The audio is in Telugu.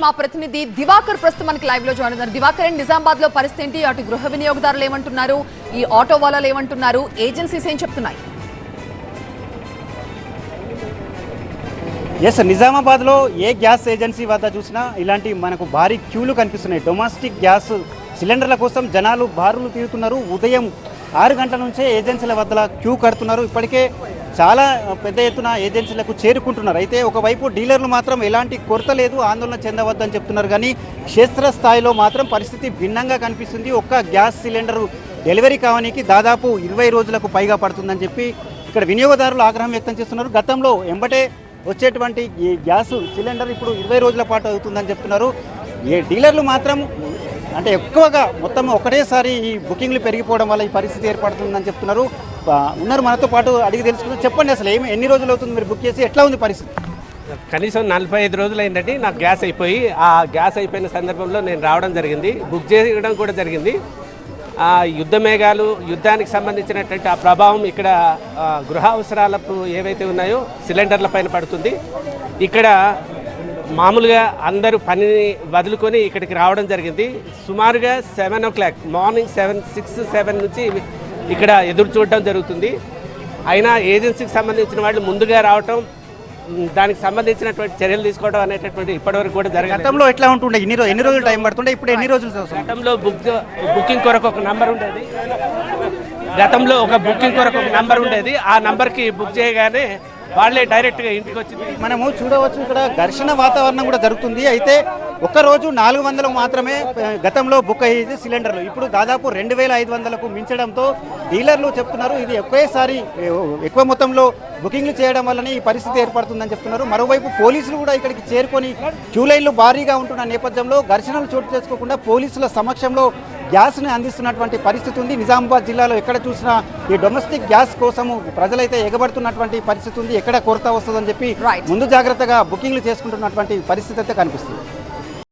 మా ప్రతినిధి దివాకర్ ప్రస్తుతం మనకి లైవ్ లో జాయిన్ అవుతున్నారు. దివాకర్, నిజామాబాద్ లో పరిస్థితి ఏంటి? అటు గృహ వినియోగదారులు ఏమంటున్నారు, ఈ ఆటో వాళ్ళు ఏమంటున్నారు, ఏజెన్సీస్ ఏం చెప్తున్నాయి? ఎస్, నిజామాబాద్లో ఏ గ్యాస్ ఏజెన్సీ వద్ద చూసినా ఇలాంటి మనకు భారీ క్యూలు కనిపిస్తున్నాయి. డొమెస్టిక్ గ్యాస్ సిలిండర్ల కోసం జనాలు బారులు తీరుతున్నారు. ఉదయం 6 గంటల నుంచే ఏజెన్సీల వద్ద క్యూ కడుతున్నారు. ఇప్పటికే చాలా పెద్ద ఎత్తున ఏజెన్సీలకు చేరుకుంటున్నారు. అయితే ఒకవైపు డీలర్లు మాత్రం ఎలాంటి కొరత లేదు, ఆందోళన చెందవద్దని చెప్తున్నారు. కానీ క్షేత్రస్థాయిలో మాత్రం పరిస్థితి భిన్నంగా కనిపిస్తుంది. ఒక్క గ్యాస్ సిలిండరు డెలివరీ కావడానికి దాదాపు 20 రోజులకు పైగా పడుతుందని చెప్పి ఇక్కడ వినియోగదారులు ఆగ్రహం వ్యక్తం చేస్తున్నారు. గతంలో ఎంబటే వచ్చేటువంటి ఈ గ్యాస్ సిలిండర్ ఇప్పుడు 20 రోజుల పాటు అవుతుందని చెప్తున్నారు. ఏ డీలర్లు మాత్రం అంటే ఎక్కువగా మొత్తం ఒకటేసారి ఈ బుకింగ్లు పెరిగిపోవడం వల్ల ఈ పరిస్థితి ఏర్పడుతుందని చెప్తున్నారు. ఉన్నారు మనతో పాటు, అడిగి తెలుసుకున్నారు. చెప్పండి, అసలు ఎన్ని రోజులు అవుతుంది మీరు బుక్ చేసి, ఎట్లా ఉంది పరిస్థితి? కనీసం 45 రోజులు అయిందండి నాకు గ్యాస్ అయిపోయి. ఆ గ్యాస్ అయిపోయిన సందర్భంలో నేను రావడం జరిగింది, బుక్ చేయడం కూడా జరిగింది. ఆ యుద్ధ మేఘాలు, యుద్ధానికి సంబంధించినటువంటి ఆ ప్రభావం ఇక్కడ గృహ అవసరాలకు ఏవైతే ఉన్నాయో సిలిండర్ల పైన పడుతుంది. ఇక్కడ మామూలుగా అందరూ పనిని వదులుకొని ఇక్కడికి రావడం జరిగింది. సుమారుగా 7 o'clock మార్నింగ్ 6, 7 నుంచి ఇక్కడ ఎదురు చూడడం జరుగుతుంది. అయినా ఏజెన్సీకి సంబంధించిన వాళ్ళు ముందుగా రావటం, దానికి సంబంధించినటువంటి చర్యలు తీసుకోవడం అనేటటువంటి ఇప్పటివరకు కూడా జరగదు. గతంలో ఎట్లా ఉంటుండే, ఎన్ని రోజులు టైం పడుతుండే, ఇప్పుడు ఎన్ని రోజులు? గతంలో బుకింగ్ కొరకు ఒక నంబర్ ఉండేది. గతంలో ఒక బుకింగ్ కొరకు ఒక నంబర్ ఉండేది. ఆ నంబర్కి బుక్ చేయగానే వాళ్ళే డైరెక్ట్గా ఇంటికి వచ్చింది. మనము చూడవచ్చు, ఇక్కడ ఘర్షణ వాతావరణం కూడా జరుగుతుంది. అయితే ఒక్కరోజు 400 మాత్రమే గతంలో బుక్ అయ్యేది సిలిండర్లు, ఇప్పుడు దాదాపు 2500కు మించడంతో డీలర్లు చెప్తున్నారు ఇది ఒకేసారి ఎక్కువ మొత్తంలో బుకింగ్లు చేయడం వల్లనే ఈ పరిస్థితి ఏర్పడుతుందని చెప్తున్నారు. మరోవైపు పోలీసులు కూడా ఇక్కడికి చేరుకొని క్యూ లైన్లు భారీగా ఉంటున్న నేపథ్యంలో ఘర్షణలు చోటు చేసుకోకుండా పోలీసుల సమక్షంలో గ్యాస్ని అందిస్తున్నటువంటి పరిస్థితి ఉంది. నిజామాబాద్ జిల్లాలో ఎక్కడ చూసినా ఈ డొమెస్టిక్ గ్యాస్ కోసము ప్రజలైతే ఎగబడుతున్నటువంటి పరిస్థితి ఉంది. ఎక్కడ కొరత వస్తుందని చెప్పి ముందు జాగ్రత్తగా బుకింగ్లు చేసుకుంటున్నటువంటి పరిస్థితి అయితే కనిపిస్తుంది.